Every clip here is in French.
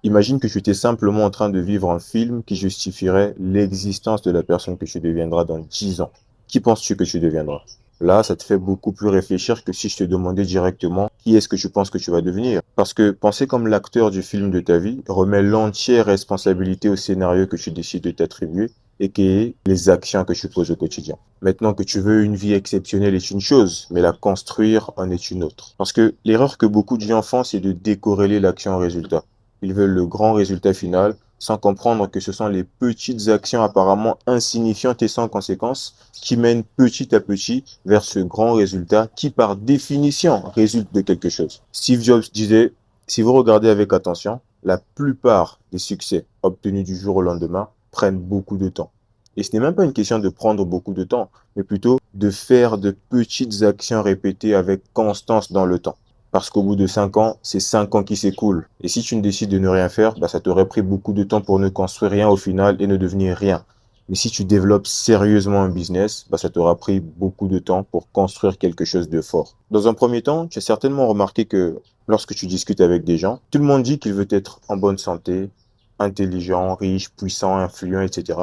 Imagine que tu étais simplement en train de vivre un film qui justifierait l'existence de la personne que tu deviendras dans 10 ans. Qui penses-tu que tu deviendras? Là, ça te fait beaucoup plus réfléchir que si je te demandais directement qui est-ce que tu penses que tu vas devenir. Parce que penser comme l'acteur du film de ta vie remet l'entière responsabilité au scénario que tu décides de t'attribuer et qui est les actions que tu poses au quotidien. Maintenant que tu veux une vie exceptionnelle est une chose, mais la construire en est une autre. Parce que l'erreur que beaucoup de gens font, c'est de décorréler l'action au résultat. Ils veulent le grand résultat final sans comprendre que ce sont les petites actions apparemment insignifiantes et sans conséquences qui mènent petit à petit vers ce grand résultat qui, par définition, résulte de quelque chose. Steve Jobs disait, si vous regardez avec attention, la plupart des succès obtenus du jour au lendemain prennent beaucoup de temps. Et ce n'est même pas une question de prendre beaucoup de temps, mais plutôt de faire de petites actions répétées avec constance dans le temps. Parce qu'au bout de 5 ans, c'est 5 ans qui s'écoulent. Et si tu ne décides de ne rien faire, bah, ça t'aurait pris beaucoup de temps pour ne construire rien au final et ne devenir rien. Mais si tu développes sérieusement un business, bah, ça t'aura pris beaucoup de temps pour construire quelque chose de fort. Dans un premier temps, tu as certainement remarqué que lorsque tu discutes avec des gens, tout le monde dit qu'il veut être en bonne santé, intelligent, riche, puissant, influent, etc.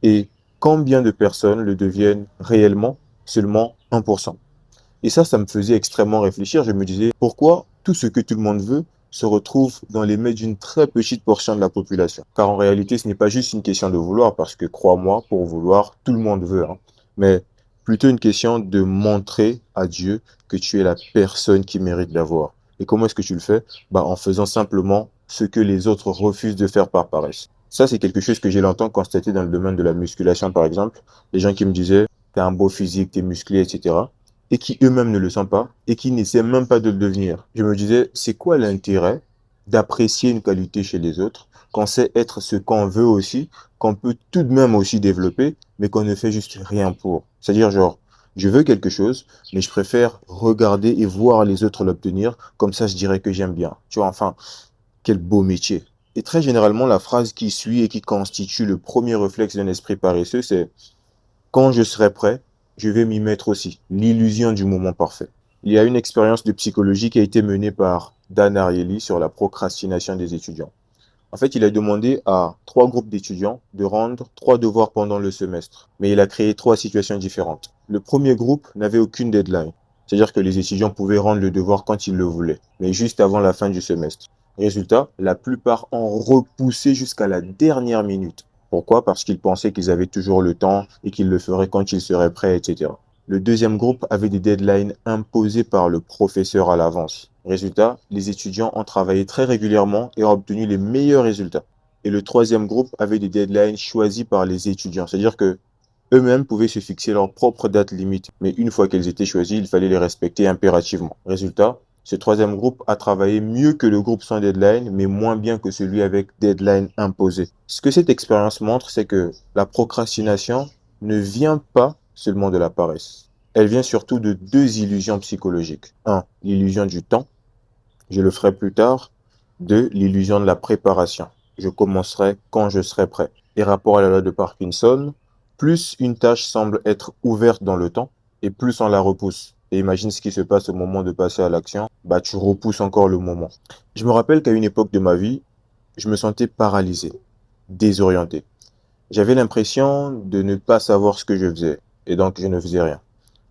Et combien de personnes le deviennent réellement? Seulement 1%. Et ça me faisait extrêmement réfléchir. Je me disais, pourquoi tout ce que tout le monde veut se retrouve dans les mains d'une très petite portion de la population? Car en réalité, ce n'est pas juste une question de vouloir, parce que crois-moi, pour vouloir, tout le monde veut, hein. Mais plutôt une question de montrer à Dieu que tu es la personne qui mérite d'avoir. Et comment est-ce que tu le fais? Bah, en faisant simplement ce que les autres refusent de faire par paresse. Ça, c'est quelque chose que j'ai longtemps constaté dans le domaine de la musculation, par exemple. Les gens qui me disaient, t'as un beau physique, t'es musclé, etc. Et qui eux-mêmes ne le sont pas et qui n'essaient même pas de le devenir. Je me disais, c'est quoi l'intérêt d'apprécier une qualité chez les autres, qu'on sait être ce qu'on veut aussi, qu'on peut tout de même aussi développer, mais qu'on ne fait juste rien pour. C'est-à-dire, genre, je veux quelque chose, mais je préfère regarder et voir les autres l'obtenir, comme ça je dirais que j'aime bien. Tu vois, enfin, quel beau métier. Et très généralement, la phrase qui suit et qui constitue le premier réflexe d'un esprit paresseux, c'est quand je serai prêt, je vais m'y mettre aussi. L'illusion du moment parfait. Il y a une expérience de psychologie qui a été menée par Dan Ariely sur la procrastination des étudiants. En fait, il a demandé à 3 groupes d'étudiants de rendre 3 devoirs pendant le semestre, mais il a créé 3 situations différentes. Le premier groupe n'avait aucune deadline, c'est-à-dire que les étudiants pouvaient rendre le devoir quand ils le voulaient, mais juste avant la fin du semestre. Résultat, la plupart ont repoussé jusqu'à la dernière minute. Pourquoi? Parce qu'ils pensaient qu'ils avaient toujours le temps et qu'ils le feraient quand ils seraient prêts, etc. Le deuxième groupe avait des deadlines imposées par le professeur à l'avance. Résultat, les étudiants ont travaillé très régulièrement et ont obtenu les meilleurs résultats. Et le troisième groupe avait des deadlines choisis par les étudiants, c'est-à-dire que eux-mêmes pouvaient se fixer leur propre date limite, mais une fois qu'elles étaient choisies, il fallait les respecter impérativement. Résultat, ce troisième groupe a travaillé mieux que le groupe sans deadline, mais moins bien que celui avec deadline imposé. Ce que cette expérience montre, c'est que la procrastination ne vient pas seulement de la paresse. Elle vient surtout de 2 illusions psychologiques. Un, l'illusion du temps. Je le ferai plus tard. 2, l'illusion de la préparation. Je commencerai quand je serai prêt. Et rapport à la loi de Parkinson, plus une tâche semble être ouverte dans le temps, et plus on la repousse. Et imagine ce qui se passe au moment de passer à l'action, bah tu repousses encore le moment. Je me rappelle qu'à une époque de ma vie, je me sentais paralysé, désorienté. J'avais l'impression de ne pas savoir ce que je faisais, et donc je ne faisais rien.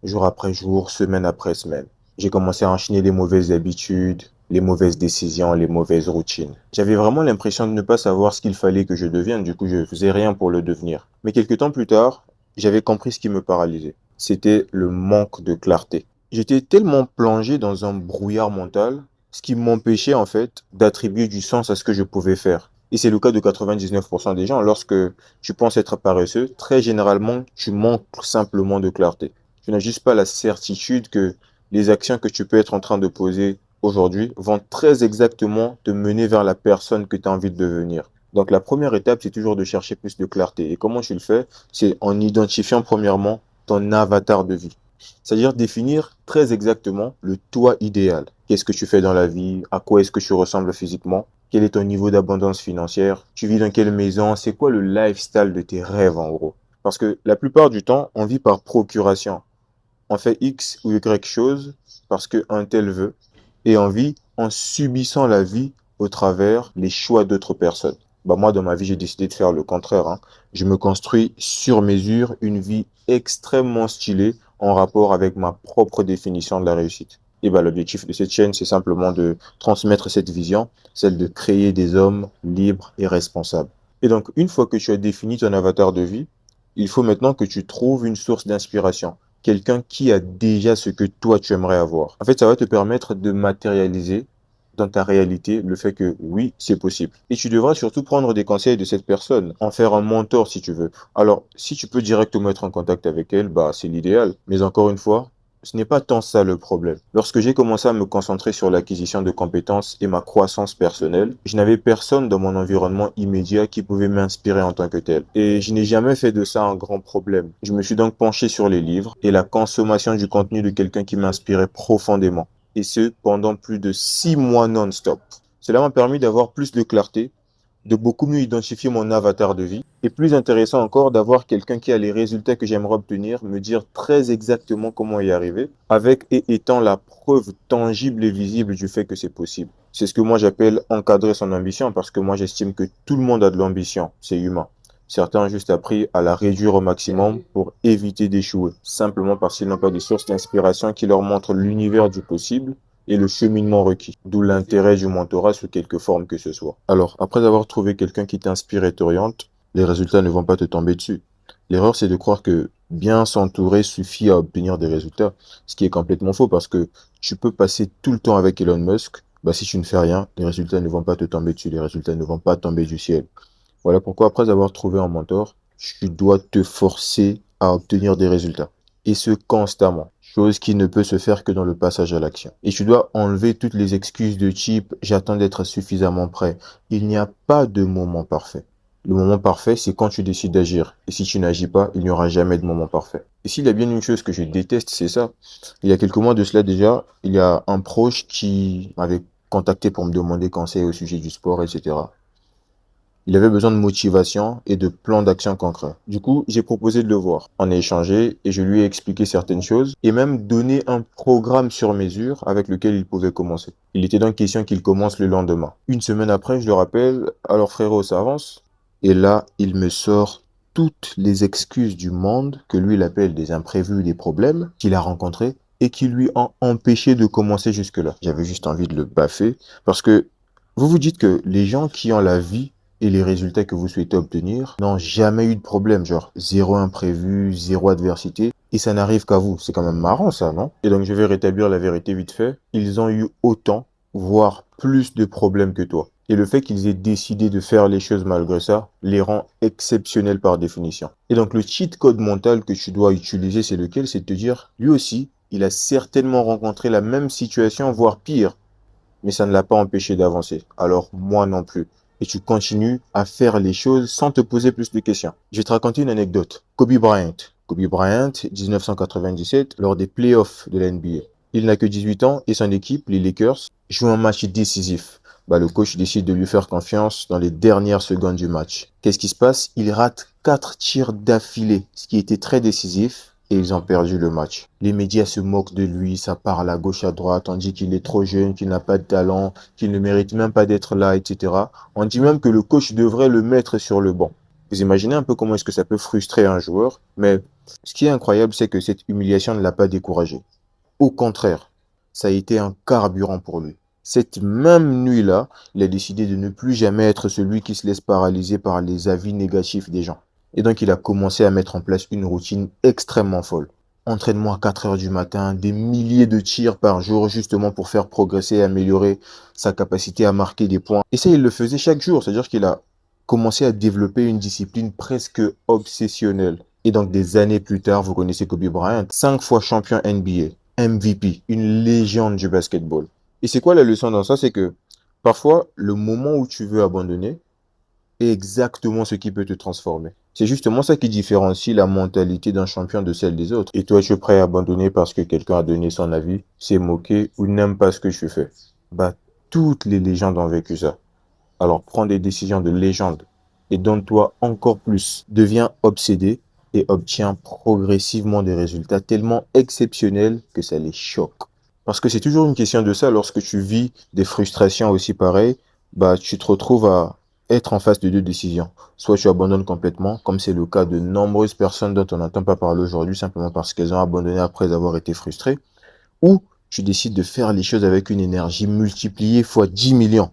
Jour après jour, semaine après semaine. J'ai commencé à enchaîner les mauvaises habitudes, les mauvaises décisions, les mauvaises routines. J'avais vraiment l'impression de ne pas savoir ce qu'il fallait que je devienne, du coup je faisais rien pour le devenir. Mais quelques temps plus tard, j'avais compris ce qui me paralysait. C'était le manque de clarté. J'étais tellement plongé dans un brouillard mental, ce qui m'empêchait en fait d'attribuer du sens à ce que je pouvais faire. Et c'est le cas de 99% des gens. Lorsque tu penses être paresseux, très généralement, tu manques simplement de clarté. Tu n'as juste pas la certitude que les actions que tu peux être en train de poser aujourd'hui vont très exactement te mener vers la personne que tu as envie de devenir. Donc la première étape, c'est toujours de chercher plus de clarté. Et comment tu le fais? C'est en identifiant premièrement ton avatar de vie. C'est-à-dire définir très exactement le toi idéal. Qu'est-ce que tu fais dans la vie? À quoi est-ce que tu ressembles physiquement? Quel est ton niveau d'abondance financière? Tu vis dans quelle maison? C'est quoi le lifestyle de tes rêves en gros? Parce que la plupart du temps, on vit par procuration. On fait X ou Y chose parce qu'un tel veut et on vit en subissant la vie au travers les choix d'autres personnes. Bah moi, dans ma vie, j'ai décidé de faire le contraire, hein. Je me construis sur mesure une vie extrêmement stylée en rapport avec ma propre définition de la réussite. Et bah, l'objectif de cette chaîne, c'est simplement de transmettre cette vision, celle de créer des hommes libres et responsables. Et donc, une fois que tu as défini ton avatar de vie, il faut maintenant que tu trouves une source d'inspiration, quelqu'un qui a déjà ce que toi tu aimerais avoir. En fait, ça va te permettre de matérialiser dans ta réalité le fait que oui, c'est possible. Et tu devras surtout prendre des conseils de cette personne, en faire un mentor si tu veux. Alors, si tu peux directement être en contact avec elle, bah, c'est l'idéal. Mais encore une fois, ce n'est pas tant ça le problème. Lorsque j'ai commencé à me concentrer sur l'acquisition de compétences et ma croissance personnelle, je n'avais personne dans mon environnement immédiat qui pouvait m'inspirer en tant que tel. Et je n'ai jamais fait de ça un grand problème. Je me suis donc penché sur les livres et la consommation du contenu de quelqu'un qui m'inspirait profondément. Et ce, pendant plus de 6 mois non-stop. Cela m'a permis d'avoir plus de clarté, de beaucoup mieux identifier mon avatar de vie, et plus intéressant encore d'avoir quelqu'un qui a les résultats que j'aimerais obtenir, me dire très exactement comment y arriver, avec et étant la preuve tangible et visible du fait que c'est possible. C'est ce que moi j'appelle encadrer son ambition, parce que moi j'estime que tout le monde a de l'ambition, c'est humain. Certains ont juste appris à la réduire au maximum pour éviter d'échouer, simplement parce qu'ils n'ont pas de sources d'inspiration qui leur montrent l'univers du possible et le cheminement requis, d'où l'intérêt du mentorat sous quelque forme que ce soit. Alors, après avoir trouvé quelqu'un qui t'inspire et t'oriente, les résultats ne vont pas te tomber dessus. L'erreur, c'est de croire que bien s'entourer suffit à obtenir des résultats, ce qui est complètement faux parce que tu peux passer tout le temps avec Elon Musk, bah si tu ne fais rien, les résultats ne vont pas te tomber dessus, les résultats ne vont pas tomber du ciel. Voilà pourquoi, après avoir trouvé un mentor, tu dois te forcer à obtenir des résultats. Et ce, constamment. Chose qui ne peut se faire que dans le passage à l'action. Et tu dois enlever toutes les excuses de type j'attends d'être suffisamment prêt. Il n'y a pas de moment parfait. Le moment parfait, c'est quand tu décides d'agir. Et si tu n'agis pas, il n'y aura jamais de moment parfait. Et s'il y a bien une chose que je déteste, c'est ça. Il y a quelques mois de cela déjà, il y a un proche qui m'avait contacté pour me demander conseil au sujet du sport, etc. Il avait besoin de motivation et de plans d'action concrets. Du coup, j'ai proposé de le voir. On a échangé et je lui ai expliqué certaines choses et même donné un programme sur mesure avec lequel il pouvait commencer. Il était donc question qu'il commence le lendemain. Une semaine après, je le rappelle, alors frérot, ça avance? Et là, il me sort toutes les excuses du monde que lui il appelle des imprévus, des problèmes qu'il a rencontrés et qui lui ont empêché de commencer jusque-là. J'avais juste envie de le baffer parce que vous vous dites que les gens qui ont la vie et les résultats que vous souhaitez obtenir n'ont jamais eu de problème, genre zéro imprévu, zéro adversité, et ça n'arrive qu'à vous. C'est quand même marrant ça, non? Et donc je vais rétablir la vérité vite fait. Ils ont eu autant, voire plus de problèmes que toi. Et le fait qu'ils aient décidé de faire les choses malgré ça les rend exceptionnels par définition. Et donc le cheat code mental que tu dois utiliser, c'est lequel? C'est de te dire, lui aussi, il a certainement rencontré la même situation, voire pire, mais ça ne l'a pas empêché d'avancer. Alors moi non plus. Et tu continues à faire les choses sans te poser plus de questions. Je vais te raconter une anecdote. Kobe Bryant. Kobe Bryant, 1997, lors des playoffs de la NBA. Il n'a que 18 ans et son équipe, les Lakers, joue un match décisif. Bah, le coach décide de lui faire confiance dans les dernières secondes du match. Qu'est-ce qui se passe? Il rate 4 tirs d'affilée, ce qui était très décisif, et ils ont perdu le match. Les médias se moquent de lui, ça parle à gauche, à droite, on dit qu'il est trop jeune, qu'il n'a pas de talent, qu'il ne mérite même pas d'être là, etc. On dit même que le coach devrait le mettre sur le banc. Vous imaginez un peu comment est-ce que ça peut frustrer un joueur, mais ce qui est incroyable, c'est que cette humiliation ne l'a pas découragé. Au contraire, ça a été un carburant pour lui. Cette même nuit-là, il a décidé de ne plus jamais être celui qui se laisse paralyser par les avis négatifs des gens. Et donc, il a commencé à mettre en place une routine extrêmement folle. Entraînement à 4 heures du matin, des milliers de tirs par jour, justement pour faire progresser et améliorer sa capacité à marquer des points. Et ça, il le faisait chaque jour. C'est-à-dire qu'il a commencé à développer une discipline presque obsessionnelle. Et donc, des années plus tard, vous connaissez Kobe Bryant, 5 fois champion NBA, MVP, une légende du basketball. Et c'est quoi la leçon dans ça? C'est que parfois, le moment où tu veux abandonner est exactement ce qui peut te transformer. C'est justement ça qui différencie la mentalité d'un champion de celle des autres. Et toi, tu es prêt à abandonner parce que quelqu'un a donné son avis, s'est moqué ou n'aime pas ce que tu fais. Bah, toutes les légendes ont vécu ça. Alors prends des décisions de légende et donne-toi encore plus. Deviens obsédé et obtiens progressivement des résultats tellement exceptionnels que ça les choque. Parce que c'est toujours une question de ça lorsque tu vis des frustrations aussi pareilles. bah, tu te retrouves à être en face de deux décisions. Soit tu abandonnes complètement, comme c'est le cas de nombreuses personnes dont on n'entend pas parler aujourd'hui, simplement parce qu'elles ont abandonné après avoir été frustrées, ou tu décides de faire les choses avec une énergie multipliée fois 10 millions.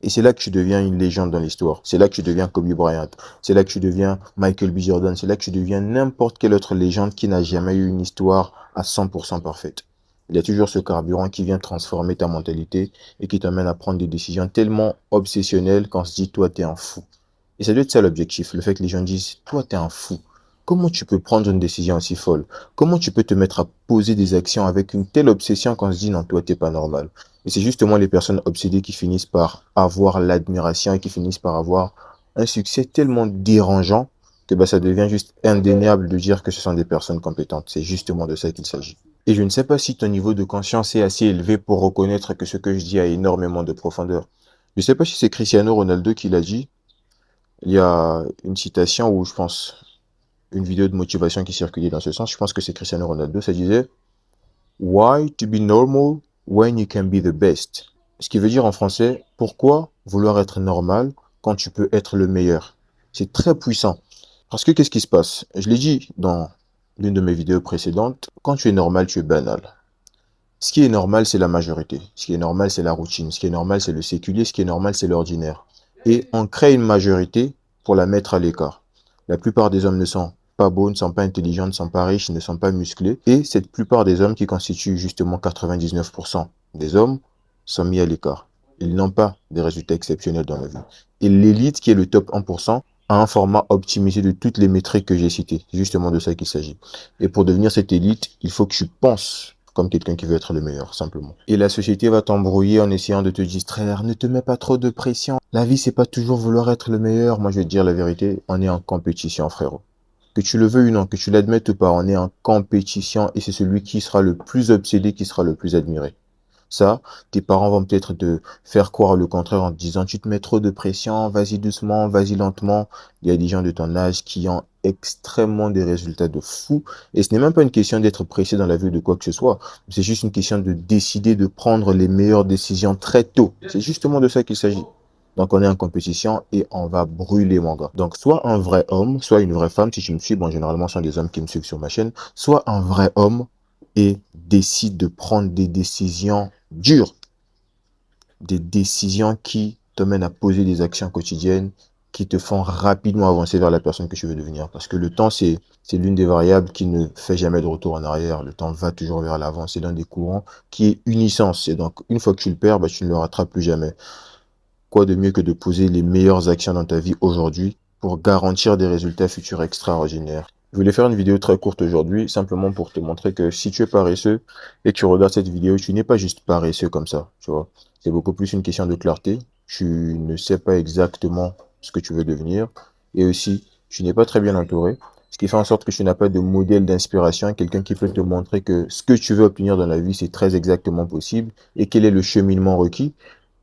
Et c'est là que tu deviens une légende dans l'histoire. C'est là que tu deviens Kobe Bryant. C'est là que tu deviens Michael B. Jordan. C'est là que tu deviens n'importe quelle autre légende qui n'a jamais eu une histoire à 100% parfaite. Il y a toujours ce carburant qui vient transformer ta mentalité et qui t'amène à prendre des décisions tellement obsessionnelles qu'on se dit, toi, t'es un fou. Et ça doit être ça l'objectif, le fait que les gens disent, toi, t'es un fou. Comment tu peux prendre une décision aussi folle? Comment tu peux te mettre à poser des actions avec une telle obsession qu'on se dit, non, toi, t'es pas normal. Et c'est justement les personnes obsédées qui finissent par avoir l'admiration et qui finissent par avoir un succès tellement dérangeant que bah, ça devient juste indéniable de dire que ce sont des personnes compétentes. C'est justement de ça qu'il s'agit. Et je ne sais pas si ton niveau de conscience est assez élevé pour reconnaître que ce que je dis a énormément de profondeur. Je ne sais pas si c'est Cristiano Ronaldo qui l'a dit. Il y a une citation où je pense, une vidéo de motivation qui circulait dans ce sens. Je pense que c'est Cristiano Ronaldo. Ça disait, Why to be normal when you can be the best? Ce qui veut dire en français, pourquoi vouloir être normal quand tu peux être le meilleur? C'est très puissant. Parce que qu'est-ce qui se passe? Je l'ai dit dans l'une de mes vidéos précédentes, quand tu es normal, tu es banal. Ce qui est normal, c'est la majorité. Ce qui est normal, c'est la routine. Ce qui est normal, c'est le séculier. Ce qui est normal, c'est l'ordinaire. Et on crée une majorité pour la mettre à l'écart. La plupart des hommes ne sont pas beaux, ne sont pas intelligents, ne sont pas riches, ne sont pas musclés. Et cette plupart des hommes qui constituent justement 99% des hommes sont mis à l'écart. Ils n'ont pas des résultats exceptionnels dans la vie. Et l'élite, qui est le top 1%, a un format optimisé de toutes les métriques que j'ai citées. C'est justement de ça qu'il s'agit. Et pour devenir cette élite, il faut que tu penses comme quelqu'un qui veut être le meilleur, simplement. Et la société va t'embrouiller en essayant de te distraire. Ne te mets pas trop de pression. La vie, c'est pas toujours vouloir être le meilleur. Moi, je vais te dire la vérité, on est en compétition, frérot. Que tu le veux ou non, que tu l'admettes ou pas, on est en compétition et c'est celui qui sera le plus obsédé qui sera le plus admiré. Ça, tes parents vont peut-être te faire croire le contraire en te disant, tu te mets trop de pression, vas-y doucement, vas-y lentement. Il y a des gens de ton âge qui ont extrêmement des résultats de fou. Et ce n'est même pas une question d'être pressé dans la vie de quoi que ce soit. C'est juste une question de décider de prendre les meilleures décisions très tôt. C'est justement de ça qu'il s'agit. Donc, on est en compétition et on va brûler, mon gars. Donc, soit un vrai homme, soit une vraie femme, si tu me suis. Bon, généralement, ce sont des hommes qui me suivent sur ma chaîne. Soit un vrai homme et décide de prendre des décisions dures, des décisions qui te mènent à poser des actions quotidiennes qui te font rapidement avancer vers la personne que tu veux devenir. Parce que le temps, c'est l'une des variables qui ne fait jamais de retour en arrière. Le temps va toujours vers l'avant. C'est l'un des courants qui est unissance. Et donc, une fois que tu le perds, bah, tu ne le rattrapes plus jamais. Quoi de mieux que de poser les meilleures actions dans ta vie aujourd'hui pour garantir des résultats futurs extraordinaires. Je voulais faire une vidéo très courte aujourd'hui, simplement pour te montrer que si tu es paresseux et que tu regardes cette vidéo, tu n'es pas juste paresseux comme ça, tu vois. C'est beaucoup plus une question de clarté. Tu ne sais pas exactement ce que tu veux devenir. Et aussi, tu n'es pas très bien entouré. Ce qui fait en sorte que tu n'as pas de modèle d'inspiration, quelqu'un qui peut te montrer que ce que tu veux obtenir dans la vie, c'est très exactement possible et quel est le cheminement requis.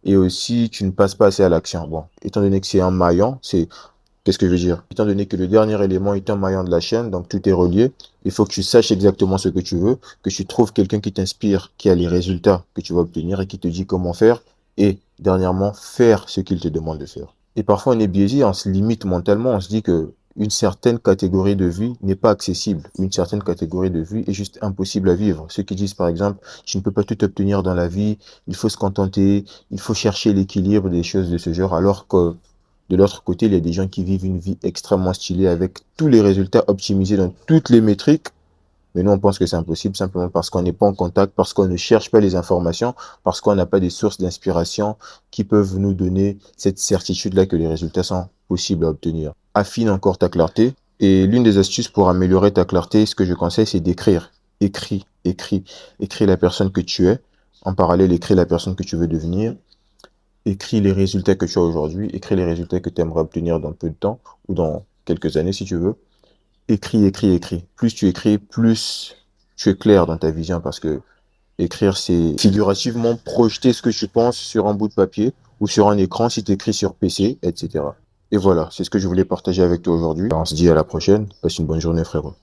Et aussi, tu ne passes pas assez à l'action. Bon, étant donné que c'est un maillon, qu'est-ce que je veux dire? Étant donné que le dernier élément est un maillon de la chaîne, donc tout est relié, il faut que tu saches exactement ce que tu veux, que tu trouves quelqu'un qui t'inspire, qui a les résultats que tu vas obtenir et qui te dit comment faire, et dernièrement, faire ce qu'il te demande de faire. Et parfois, on est biaisé, on se limite mentalement, on se dit que une certaine catégorie de vie n'est pas accessible. Une certaine catégorie de vie est juste impossible à vivre. Ceux qui disent, par exemple, tu ne peux pas tout obtenir dans la vie, il faut se contenter, il faut chercher l'équilibre, des choses de ce genre, alors que de l'autre côté, il y a des gens qui vivent une vie extrêmement stylée avec tous les résultats optimisés dans toutes les métriques. Mais nous, on pense que c'est impossible simplement parce qu'on n'est pas en contact, parce qu'on ne cherche pas les informations, parce qu'on n'a pas des sources d'inspiration qui peuvent nous donner cette certitude-là que les résultats sont possibles à obtenir. Affine encore ta clarté. Et l'une des astuces pour améliorer ta clarté, ce que je conseille, c'est d'écrire. Écris, écris, écris la personne que tu es. En parallèle, écris la personne que tu veux devenir. Écris les résultats que tu as aujourd'hui. Écris les résultats que tu aimerais obtenir dans peu de temps ou dans quelques années si tu veux. Écris, écris, écris. Plus tu écris, plus tu es clair dans ta vision parce que écrire, c'est figurativement projeter ce que tu penses sur un bout de papier ou sur un écran si tu écris sur PC, etc. Et voilà, c'est ce que je voulais partager avec toi aujourd'hui. On se dit à la prochaine. Passe une bonne journée, frérot.